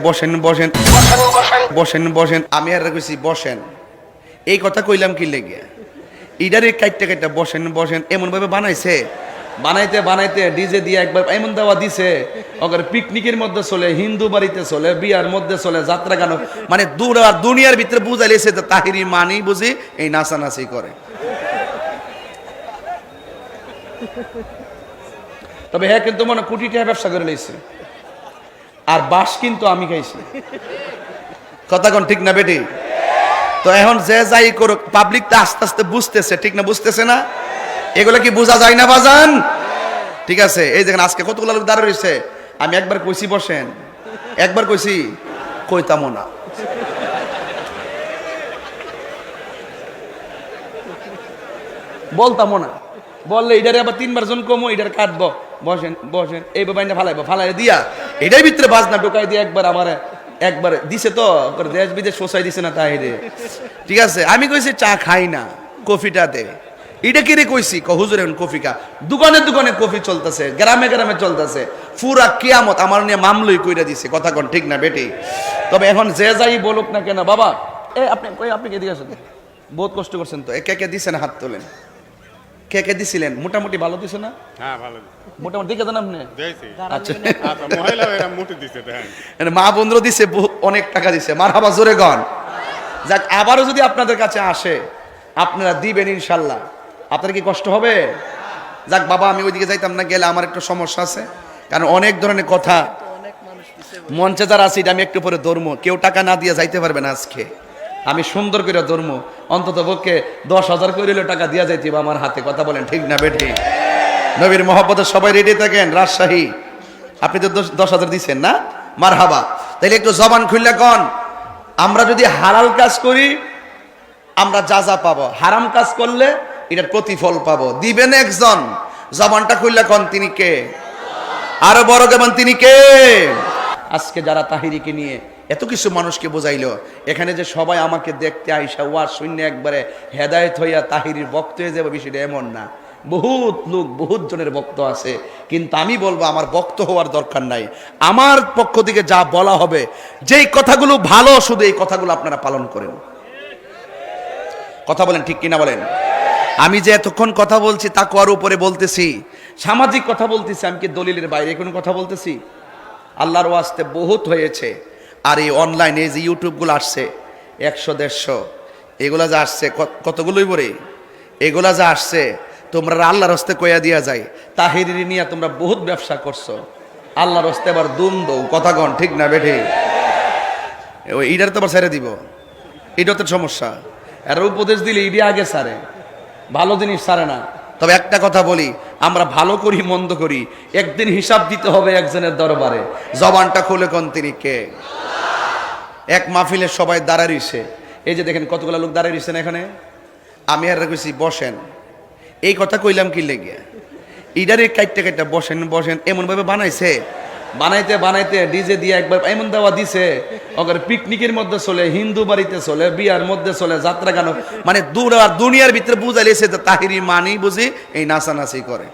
বসেন বসেন বসেন বসেন, আমি আর কইছি বসেন। এই কথা কইলাম কি লেগে, ইডারে কাইটটা কাইটটা বসেন বসেন এমন ভাবে বানাইছে, বানাইতে বানাইতে ডিজে দিয়ে একবার এমন দেওয়া দিছে, ওদের পিকনিকের মধ্যে চলে, হিন্দু বাড়িতে চলে, বিয়ার মধ্যে চলে, যাত্রা গান, মানে দুনিয়ার ভিতরে বুঝাইলেছে তাহিরি মানি বুঝি এই নাচানাচি করে। তবে হ্যাঁ, কিন্তু মনে কোটি টাকা ব্যবসা করে লইছে, আর বাস কিন্তু আমি খাইছি। কথা কোন ঠিক না বেটি? তো এখন যে যাই করুক, পাবলিক তো আস্তে আস্তে বুঝতেছে, ঠিক না? বুঝতেছে না? এগুলো কি বোঝা যায় না বাজান? ঠিক আছে, এই দেখেন আজকে কতগুলো লোক দাঁড়িয়ে রয়েছে। আমি একবার কইছি বসেন, একবার কইছি কইতামও না। বলতামও না, বললে এটারে আবার তিনবার জন কমো, এটার কাটবো, বসেন বসেন এইভাবে ফালাইবো, ফালাই দিয়া এটার ভিতরে বাজনা ঢোকাই দিয়ে একবার আমার একবার দিছে, তো দেশ বিদেশ সোসাই দিছে না তাই রে। ঠিক আছে, আমি কইছি চা খাই না, কফিটা দে। এটা কি রে কইছি, হুজুর এখন কফি খা। দোকানে দোকানে কফি চলতেছে, গ্রামে গ্রামে চলতেছে, পুরা কিয়ামত আমার নিয়ে মামলই কইরা দিছে। কথা কোন ঠিক না বেটি? তবে এখন যে যাই বলুক না কেন, বাবা আপনি কে দিয়েছেন? বহুত কষ্ট করছেন তো, কে কে দিছেন হাত তোলেন। কে কে দিছিলেন? মোটামুটি ভালো দিছে না? হ্যাঁ ভালো। মোটামুটি দেখে দেন আপনি? দিয়েছি। আচ্ছা, আচ্ছা মহিলা এরা মোটি দিছে দেখেন। মা বন্ধুরা দিছে, অনেক টাকা দিছে। মারহাবা, জোরে গন। যাক, আবারও যদি আপনাদের কাছে আসে আপনারা দিবেন ইনশাল্লাহ। আপনার কি কষ্ট হবে? যাক বাবা, আমি ওইদিকে যাইতাম না, গেলে আমার একটু সমস্যা আছে, কারণ অনেক ধরনের কথা মঞ্চে যারা আছে, এটা আমি একটু পরে ধর্ম, কেউ টাকা না দিয়ে যাইতে পারবে না। আজকে আমি সুন্দর করে ধর্ম, অন্তত পক্ষে 10,000 করে টাকা দিয়া যাইতে আমার হাতে। কথা বলেন ঠিক না বেঠি? নবীর মহব্বতে সবাই রেডি থাকেন। রাজশাহী, আপনি তো 10,000 দিচ্ছেন না? মারহাবা। তাইলে একটু জবান খুললে কন, আমরা যদি হালাল কাজ করি আমরা যা পাবো, হারাম কাজ করলে এটার প্রতিফল পাবো। দিবেন একজন, জবানটা খুললে কন তিনি কে? আরো বড় দেবেন তিনি কে? আজকে যারা তাহিরিকে নিয়ে এত কিছু মানুষকে বোঝাইলো, এখানে যে সবাই আমাকে দেখতে আইসা ওয়াজ শূন্য একবারে হেদায়েত হইয়া তাহিরির বক্ত হয়ে যাবে, বিষয়টা এমন না। বহুত লোক, বহুত জনের বক্ত আছে, কিন্তু আমি বলবো আমার বক্ত হওয়ার দরকার নাই। আমার পক্ষ থেকে যা বলা হবে, যেই কথাগুলো ভালো, শুধু এই কথাগুলো আপনারা পালন করেন। কথা বলেন ঠিক কিনা বলেন? আমি যে এতক্ষণ কথা বলছি তাকওয়ার উপরে বলতেছি, সামাজিক কথা বলতেছি, আমি কি দলিলের বাইরে কোনো কথা বলতেছি? আল্লাহর ওয়াস্তে বহুত হয়েছে। আর এই অনলাইনে যে ইউটিউবগুলো আসছে 100-150, এগুলা যা আসছে কতগুলোই বলে, এগুলা যা আসছে তোমরা আল্লাহর হস্তে কইয়া দিয়া যায় তাহিরি নিয়ে তোমরা বহুত ব্যবসা করছো, আল্লাহর হস্তে আবার দুম দৌ। কথা কন ঠিক না বেঠে? ওই ইডার তো আবার ছেড়ে দিব, এটা তো সমস্যা। আর উপদেশ দিলে ইডি আগে সারে, ভালো জিনিস সারে না। তবে একটা কথা বলি, আমরা ভালো করি মন্দ করি, একদিন হিসাব দিতে হবে একজনের দরবারে। জবানটা খুলে কোন তিনি কে? এক মাহফিলে সবাই দাঁড়ায় রইছে, এই যে দেখেন কতগুলো লোক দাঁড়ায় রইছেন এখানে। আমি আর কইছি বসেন। এই কথা কইলাম কি লেগে, ইডারে কাইটটা কাইটটা বসেন বসেন এমন ভাবে বানাইছে, বানাইতে বানাইতে ডিজে দিয়ে একবার এমন দেওয়া দিছে, ওদের পিকনিকের মধ্যে চলে, হিন্দু বাড়িতে চলে, বিয়ার মধ্যে চলে, যাত্রা গান, মানে দুনিয়ার ভিতরে বুঝাইলেছে তাহিরি মানি বুঝি এই নাচানাচি করে।